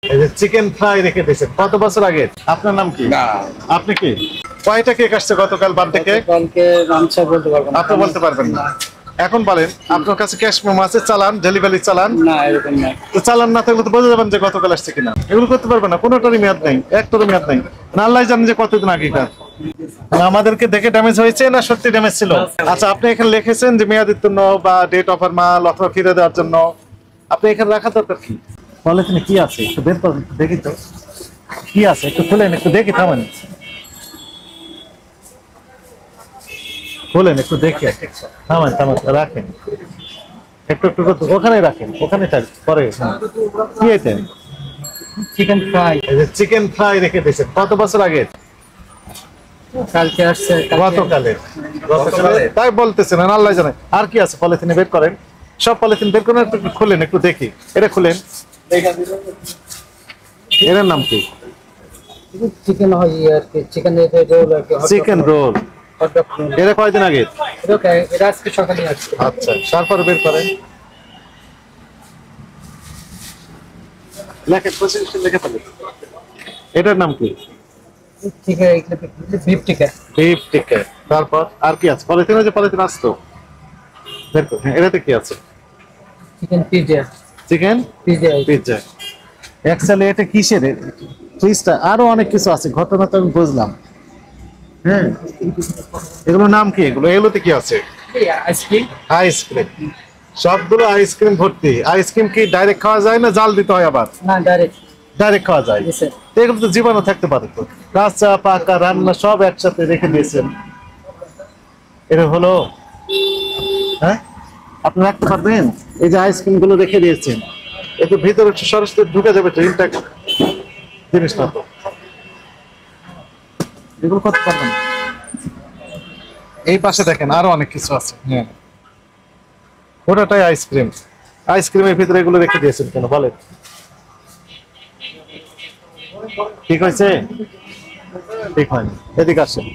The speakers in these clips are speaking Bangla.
এই যে চিকেন ফ্রাই রেখে দিয়েছেন কত বছর আগে? আপনার নাম কি? না, আপনি কি? কয়টা কেক আসছে গতকাল বার্থডে কেক? কালকে রামচা বলতে পারবেন আপনি বলতে পারবেন না। এখন বলেন আপনার কাছে ক্যাশ মেমো আছে, চালান, ডেলিভারি চালান? না, এরকম না। তো চালান না থাকলে তো বোঝা যাবেন যে গতকাল আসছে কিনা। এগুলো করতে পারবেন না, কোনোটারই মেয়াদ নেই, একটারও মেয়াদ নেই। না আল্লাহ জানেন যে কতদিন আগেকার। আমাদেরকে দেখে ড্যামেজ হয়েছে না সত্যি ড্যামেজ ছিল? আচ্ছা, আপনি এখানে লিখেছেন যে মেয়াদোত্তীর্ণ বা ডেট অফার মাল অথবা ফিরে দেওয়ার জন্য। আপনি এখানে রাখা দরকার কি? পলিথিনে কি আছে একটু বের করেন, দেখি তো কি আছে, একটু খুলেন, একটু দেখি, থামেন, খুলেন একটু দেখি, থামেন থামেন, রাখেন একটু একটু ওখানে রাখেন, ওখানে পরে কি এটা? চিকেন ফ্রাই চিকেন ফ্রাই রেখে দিয়েছেন কত বছর আগে? কালকে আসছে। গতকালে তাই বলতেছেন, আল্লাহ জানে। আর কি আছে পলিথিনে? বের করেন, সব পলিথিন বের করেন, একটু খুলেন, একটু দেখি। এটা খুলেন, এর নাম কি? চিকেন হয় আর কি, চিকেন রোল আর কি। Chicken roll. এটা কয়দিন আগে? এটা আজকে সকালে আসছে। আচ্ছা, তারপরে বের করেন, লেখেন, প্রেসক্রিপশন লিখে ফেলেন। এটার নাম কি? চিকেন বিফ টিকা। বিফ টিকা। তারপর আর কি আছে পলিথিনে? যে পলিথিন আসতো বের করুন। এটাতে কি আছে? Chicken pizza. Chicken pizza. Actually এটা কিসের ফ্রিজটা? আরো অনেক কিছু আছে, ঘটনা তো আমি বুঝলাম। হ্যাঁ, এগুলোর নাম কি? এগুলোতে কি আছে? আইসক্রিম। আইসক্রিম। সবগুলো আইসক্রিম ভর্তি। আইসক্রিম কি ডাইরেক্ট খাওয়া যায় না জাল দিতে হয়? আবার না, ডাইরেক্ট খাওয়া যায়। এগুলো তো জীবাণু থাকতে পারে, তো কাঁচা পাকা রান্না সব একসাথে রেখে দিয়েছেন। এটা হলো, হ্যাঁ আপনি রাখতে পারবেন? এই যে আইসক্রিম গুলো রেখে দিয়েছেন, একটু ভিতরে সরাসরি ঢুকে যাবে তো, ইনট্যাক্ট জিনিসটা তো। এগুলো করতে পারবেন না। এই পাশে দেখেন আরো অনেক কিছু আছে। হ্যাঁ, ওটাটাই আইসক্রিম। আইসক্রিমের ভিতরে এগুলো রেখে দিয়েছেন কেন বলেন? ঠিক হয়েছে? ঠিক হয়নি। এদিকে আসেন,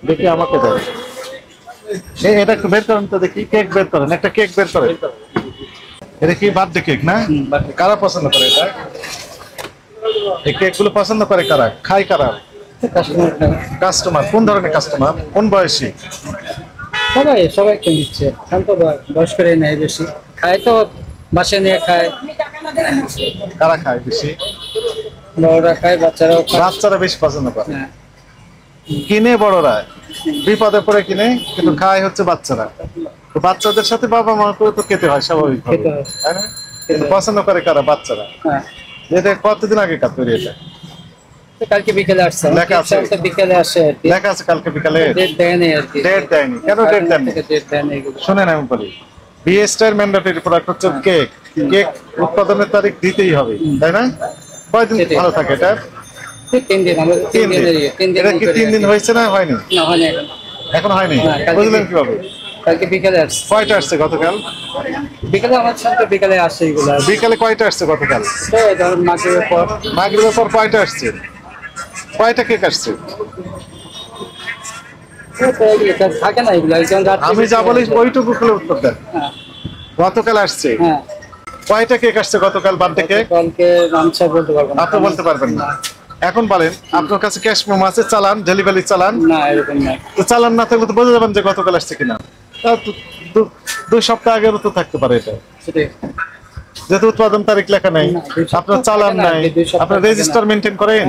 দেখি আমাকে দেন। এটা একটু বের করেন তো দেখি, কেক বের করেন, একটা কেক বের করেন। এটা কি বার্থডে কেক না? কারা পছন্দ করে এটা? এই কেক গুলো পছন্দ করে কারা? খায় কারা? কাস্টমার। কোন ধরনের কাস্টমার? কোন বয়সী? সবাই কেন দিচ্ছে, শান্ত বয়স করে নেয়, বেশি খায় তো বাসায় নিয়ে খায়। কারা খায় বেশি? বড়রা খায়, বাচ্চারাও খায়। বাচ্চারা বেশি পছন্দ করে। কিনে বড়রা, বিপদে পড়ে কিনে, কিন্তু খায় হচ্ছে বাচ্চারা। তো বাচ্চাদের সাথে বাবা মা করে তো খেতে হয় স্বাভাবিক, তাই না? কিন্তু পছন্দ করে কারা? বাচ্চারা। এটা কতদিন আগে কাজ তৈরি? এটা কালকে বিকেলে আসছে। লেখা আছে বিকেলে আসে, লেখা আছে কালকে বিকালে। ডেট দেয়নি আর কি। ডেট দেয়নি কেন? ডেট দেয়নি শুনেন আমি বলি, বিএসটার ম্যান্ডেটরি প্রোডাক্ট হচ্ছে কেক। কেক উৎপাদনের তারিখ দিতেই হবে, তাই না? কয়দিন ভালো থাকে এটা? 3 দিন। এটা কি 3 দিন হয়েছে না হয়নি? না, হয়নি এখন হয়নি। বুঝলেন কিভাবে? কালকে বিকেলে আসছে। কয়টা আসছে গতকাল? বিকেলে আমার সাথে বিকেলে আসছে এগুলো। বিকালে কয়টা আসছে গতকাল? ধরুন মাগরিবের পর। মাগরিবের পর কয়টা আসছে? কয়টা কেক আসছে? থাকে না এগুলো, আমি যা বলি ওইটুকু খুলে উত্তর দেন। গতকাল আসছে। কয়টা কেক আসছে গতকাল বার্থডে কেক? কালকে রামচা বলতে পারবেন। আপনি বলতে পারবেন না। এখন বলেন আপনার কাছে ক্যাশ মেমো আছে, চালান, ডেলিভারি চালান? না, এরকম না। তো চালান না থাকলে তো বোঝা যাবেন যে গতকাল আসছে কিনা। 2 সপ্তাহ আগেরও তো থাকতে পারে এটা, যেহেতু উৎপাদন তারিখ লেখা নেই, আপনার চালান নাই, আপনার রেজিস্টার মেনটেন করেন?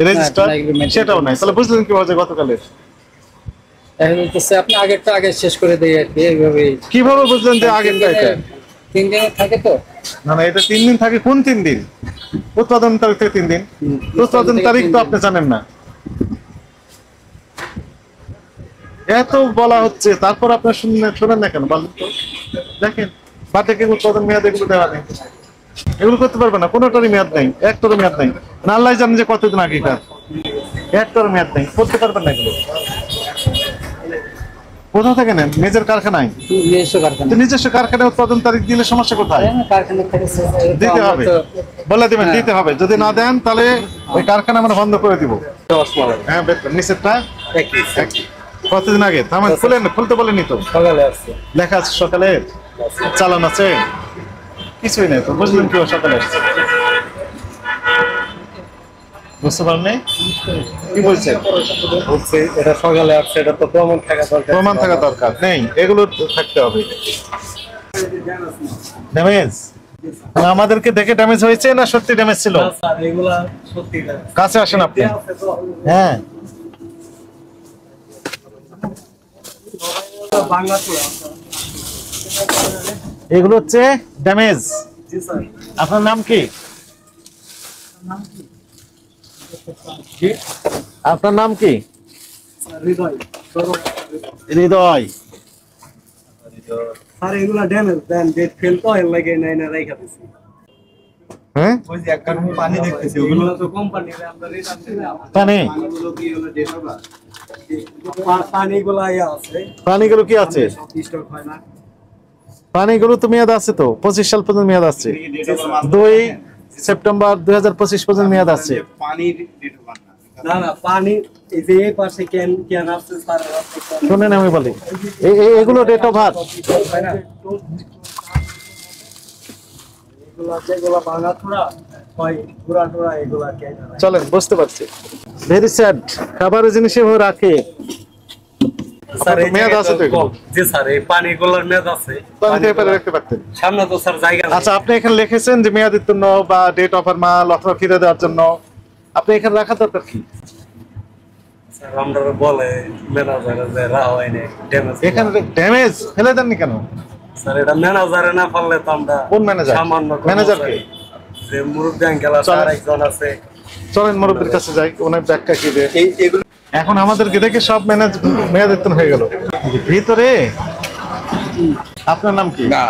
রেজিস্টার সেটাও নাই, তাহলে বুঝলেন কিভাবে যে গতকালের? আপনি আগেরটা আগে শেষ করে দেয় আর কি, এইভাবে। কিভাবে বুঝলেন যে আগেরটা? এটা 3 দিন থাকে তো। না না, এটা 3 দিন থাকে। কোন 3 দিন? উৎপাদন তারিখ থেকে 3 দিন। উৎপাদন তারিখ তো আপনি জানেন না। এত বলা হচ্ছে, তারপর আপনার শুনেন না কেন বলেন তো? দেখেন বার্থডে কেক উৎপাদন মেয়াদ এগুলো দেওয়া নেই। এগুলো করতে পারবে না, কোনোটারই মেয়াদ নেই, একটারও মেয়াদ নেই। না আল্লাহ জানেন যে কতদিন আগেকার। একটারও মেয়াদ নেই, করতে পারবেন না এগুলো। কোথা থেকে নেন? নিজের কারখানায়? নিজস্ব কারখানায় উৎপাদন তারিখ দিলে সমস্যা কোথায়? দিতে হবে, বলে দিবেন দিতে হবে। যদি না দেন তাহলে ওই কারখানা আমরা বন্ধ করে দিব। হ্যাঁ, নিচেরটা কতদিন আগে? খুলতে বলেনি তো? লেখা আছে সকালে, চালান আছে, কিছুই নেই তো, বুঝলেন কি সকালে আসছে? বুঝতে পারেননি? কি বলছেন? বলছে এটা সকালে আসছে, এটা তো প্রমাণ থাকা দরকার। প্রমাণ থাকা দরকার নেই, এগুলো থাকতে হবে। ড্যামেজ আমাদেরকে দেখে ড্যামেজ হয়েছে না সত্যি ড্যামেজ ছিল? না স্যার, এগুলা সত্যি না। কাছে আসেন আপনি। আছে তো? হ্যাঁ, বাংলা তো। এগুলো হচ্ছে ড্যামেজ। জি স্যার। আপনার নাম কি? জি আপনার নাম কি? স্যার, হৃদয়। হৃদয়। স্যার এগুলা ড্যামেজ দেন, ডেট ফেল তো এর লাগে নাই না রাইখা দিছি। হ্যাঁ, ওই যে একটা পানি দেখতেছি, ওগুলো তো কোম্পানির আমরা রিটার্ন দিলাম। পানি পানিগুলো কি হলো ডেট হবে? পানিগুলো ইয়া আছে, পানিগুলো কি আছে? সব স্টক হয় না। পানিগুলো তো মেয়াদ আছে, তো 25 সাল পর্যন্ত মেয়াদ আছে। 2 সেপ্টেম্বর 2025 পর্যন্ত মেয়াদ আছে। পানির ডেট ওভার না। না না, পানি এই যে এই পাশে ক্যান ক্যান আছে স্যার, শুনেন আমি বলি, এগুলো ডেট অফ বার্থ। হয় না। এগুলা যেগুলা ভাঙা থোড়া হয়, পুরা টোরা এগুলা ক্যান হয়। চলেন, বুঝতে পারছি। ভেরি স্যাড, খাবারের জিনিস এভাবে রাখে। স্যার এই মেয়াদ আছে তো এগুলো? জি স্যার, এই পানিগুলোর মেয়াদ আছে। পানিতে এপারে রাখতে পারতেন। সামনে তো স্যার জায়গা নেই। আচ্ছা, আপনি এখানে লিখেছেন যে মেয়াদোত্তীর্ণ বা ডেট অফার মাল অথবা ফিরে দেওয়ার জন্য, আপনি এখানে রাখা দরকার কি? স্যার আমরা বলে ম্যানেজারে যে রা হয় না ড্যামেজ। এখানে ড্যামেজ ফেলে দেননি কেন? স্যার এটা ম্যানেজারে না পারলে তো আমরা কোন ম্যানেজার? সামান্য ম্যানেজার কে? যে মুরব্বি আঙ্কেল আছে, চলেন। আরেকজন আছে। চলেন মুরব্বীর কাছে যাই, ওনার ব্যাখ্যা কি দেয়। এগুলো এখন আমাদেরকে দেখে সব মেয়াদোত্তীর্ণ হয়ে গেল ভিতরে। আপনার নাম কি? না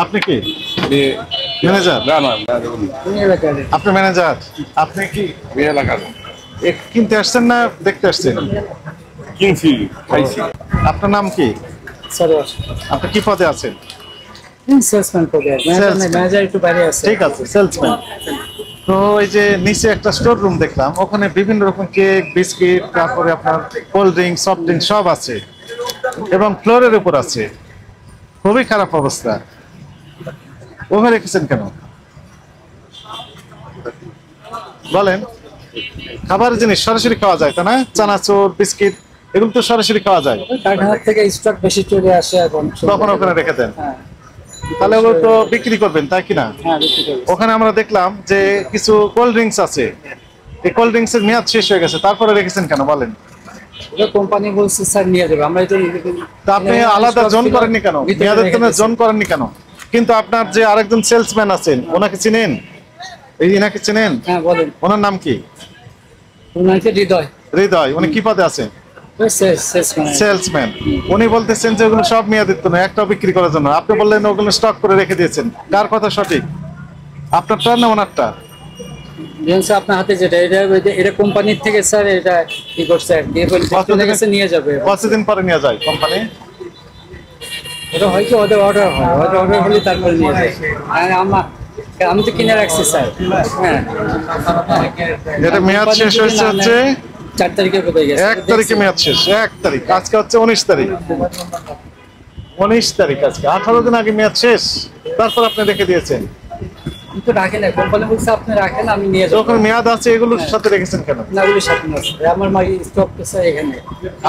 আপনি কি এ- ম্যানেজার? না না না, দেখুন, আপনি ম্যানেজার? আপনি কি এই এলাকার কিনতে আসছেন না দেখতে আসছেন? কিনছি, খাইছি। আপনার নাম কি? স্যার আপনি কি পদে আছেন? সেলসম্যান পদে ম্যানেজার একটু বাইরে আছে। ঠিক আছে, সেলসম্যান। তো এই যে নিচে একটা স্টোর রুম দেখলাম, ওখানে বিভিন্ন রকম কেক, বিস্কিট, তারপরে আপনার কোল্ড ড্রিঙ্ক, সফট ড্রিঙ্ক সব আছে এবং ফ্লোরের উপর আছে। খুবই খারাপ অবস্থা। ওভাবে রেখেছেন কেন বলেন? খাবারের জিনিস সরাসরি খাওয়া যায় তাই না? চানাচুর, বিস্কিট এগুলো তো সরাসরি খাওয়া যায়, কারখানা থেকে স্টক বেশি চলে আসে এখন। তখন ওখানে রেখে দেন। হ্যাঁ তাহলে ওগুলো তো বিক্রি করবেন তাই কিনা? হ্যাঁ, বিক্রি করি। ওখানে আমরা দেখলাম যে কিছু কোল্ড ড্রিঙ্কস আছে, এই কোল্ড ড্রিঙ্কস এর মেয়াদ শেষ হয়ে গেছে, তারপরে রেখেছেন কেন বলেন? ওটা কোম্পানি বলছে স্যার নিয়ে যাবে, আমরা এটা তা আপনি আলাদা জোন করেননি কেন? মেয়াদোত্তীর্ণের জোন করেননি কেন? কিন্তু আপনার যে আরেকজন সেলসম্যান আছেন, ওনাকে চিনেন? এই ইনাকে চিনেন? হ্যাঁ বলেন। ওনার নাম কি? ওনাকে হৃদয় হৃদয়। উনি কি পদে আছেন? সেলসম্যান। সেলসম্যান। উনি বলতেছেন যে ওগুলো সব মেয়াদোত্তীর্ণ, একটাও বিক্রি করার জন্য। আপনি বললেন ওগুলো স্টক করে রেখে দিয়েছেন। কার কথা সঠিক, আপনারটা না ওনারটা? স্যার আপনার হাতে যেটা, এটা কোম্পানির থেকে স্যার এটা কি করছে দিয়ে বলে গেছে নিয়ে যাবে। কতদিন পরে নিয়ে যায় কোম্পানি? এটা হয়তো ওদের অর্ডার হয়, ওদের অর্ডার হলে তারপরে নিয়ে যায়। আর আমি তো কিনে রাখছি স্যার। হ্যাঁ, এটা মেয়াদ শেষ হয়েছে হচ্ছে 4 তারিখে কোথায় গেছে? 1 তারিখে মেয়াদ শেষ। 1 তারিখ, আজকে হচ্ছে 19 তারিখ। 19 তারিখ, আজকে 18 দিন আগে মেয়াদ শেষ, তারপর আপনি রেখে দিয়েছেন। কিন্তু রাখেন না, কোম্পানি বলছে আপনি রাখেন, আমি নিয়ে যাবো। যখন মেয়াদ আছে এগুলোর সাথে রেখেছেন কেন? না ওগুলি সাথে আছে, আমার মাই স্টক তো স্যার এখানে।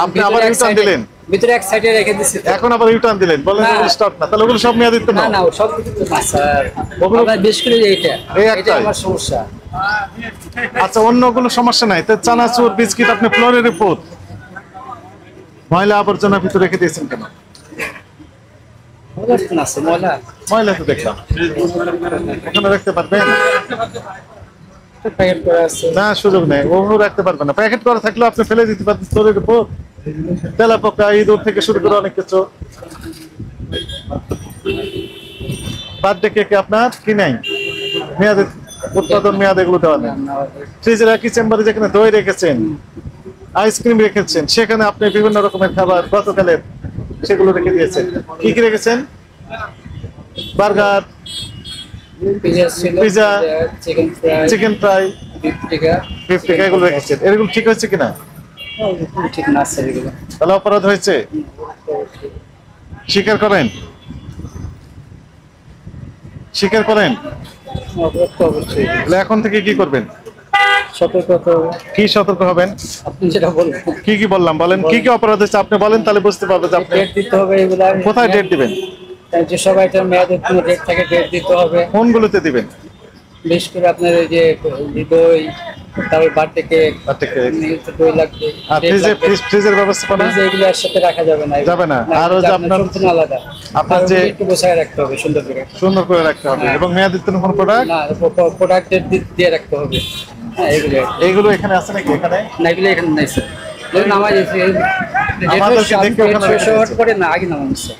আপনি আবার ভিতরে এক রিটার্ন side-এ- দিলেন, ভিতরে এক সাইডে রেখে দিছি তো। এখন আবার রিটার্ন দিলেন, বলেন না। এগুলো স্টক না, তাহলে ওগুলো সব মেয়াদিত্ব না না? না, ও সব কিছু তো না স্যার, ওগুলো- আমার বেশ করে এইটা এই এটা একটাই? আমার সমস্যা। আচ্ছা, অন্যগুলো সমস্যা নাই, তো চানাচুর, বিস্কিট আপনি ফ্লোরের উপর ময়লা আবর্জনা ভিতরে রেখে দিয়েছেন কেন? ময়লা তো না আছে, ময়লা ময়লা তো দেখলাম, ওখানে রাখতে পারবেন প্যাকেট করা আছে। না? সুযোগ নেই, ওগুলো রাখতে পারবেন না। প্যাকেট করা থাকলেও আপনি ফেলে দিতে পারতেন ফ্লোরের উপর। তেলা পোকা, ইঁদুর থেকে শুরু করে অনেক কিছু। বার্থডে কেকে আপনার কি নাই মেয়াদে, উৎপাদন মেয়াদ এগুলো দেওয়া নেই। ফ্রিজের একই চেম্বারে যেখানে দই রেখেছেন, আইসক্রিম রেখেছেন, সেখানে আপনি বিভিন্ন রকমের খাবার গতকালের সেগুলো রেখে দিয়েছেন। কি কি রেখেছেন? বার্গার, পিজা ছিল, pizza, chicken fry, chicken fry, beef টিকা, এগুলো রেখেছেন। এগুলো ঠিক হয়েছে কিনা? ঠিক না স্যার এগুলো। তাহলে অপরাধ হয়েছে, স্বীকার করেন, স্বীকার করেন। অবশ্যই অবশ্যই। তাহলে এখন থেকে কি করবেন? সতর্ক তো কি সতর্ক হবেন? আপনি যেটা বলবেন, কি কি বললাম বলেন, কি কি অপরাধ হচ্ছে আপনি বলেন, তাহলে বুঝতে পারবো যে আপনি ডেট দিতে হবে এগুলা। কোথায় ডেট দিবেন, যে সবাই মেয়াদের কোনো ডেট থাকে, ডেট দিতে হবে। কোনগুলোতে দিবেন? বিশেষ করে আপনার এই যে দই, তারপর বার্থডে কেক, বার্থডে কেক। দই লাগবে, আর date লাগবে। ফ্রিজের ব্যবস্থা না? ফ্রিজে এগুলো একসাথে রাখা যাবে না। যাবে না। আর আর ওই যে আপনার- সম্পূর্ণ আলাদা। আপনার আর যে ওগুলো একটু গোছায় রাখতে হবে সুন্দর করে। সুন্দর করে রাখতে হবে হ্যাঁ। এবং মেয়াদোত্তীর্ণ কোন প্রোডাক্ট না, প্রোডাক্ট ডেট দিয়ে রাখতে হবে। হ্যাঁ, এগুলো এইগুলো এখানে আছে নাকি? এখানে না, এগুলো এখানে নাই স্যার। নামাজ আমাদেরকে দেখে ওখানে রেখে শর্ট দিয়েছে। করে না, আগে নামাজ স্যার।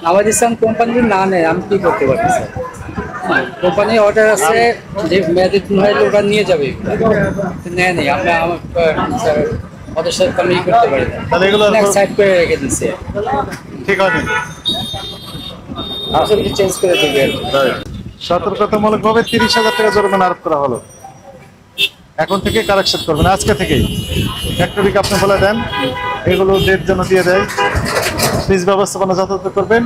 নামাজ ইসলাম কোম্পানি না নেয়, আমি কি করতে পারি স্যার? কোম্পানি অর্ডার আছে যে মেয়াদি হলে ওরা নিয়ে যাবে, নেয় নেই। আমরা আমার স্যার ওদের সাথে আমি ই করতে পারি তাহলে এগুলো না, সাইড করে রেখে দিচ্ছে। ঠিক আছে। আসলে চেঞ্জ করে দেবে আর কি। সতর্কতামূলক ভাবে 30,000 টাকা জরিমানা আরোপ করা হলো। এখন থেকে কারেকশন করবেন, আজকে থেকেই। ফ্যাক্টরিকে আপনি বলে দেন এগুলো ডেট যেন দিয়ে দেয়, ফ্রিজ ব্যবস্থাপনা যথাযথ করবেন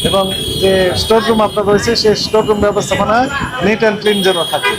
এবং যে স্টোর রুম আপনার রয়েছে সেই স্টোর রুম ব্যবস্থাপনা নিট অ্যান্ড ক্লিন যেন থাকে।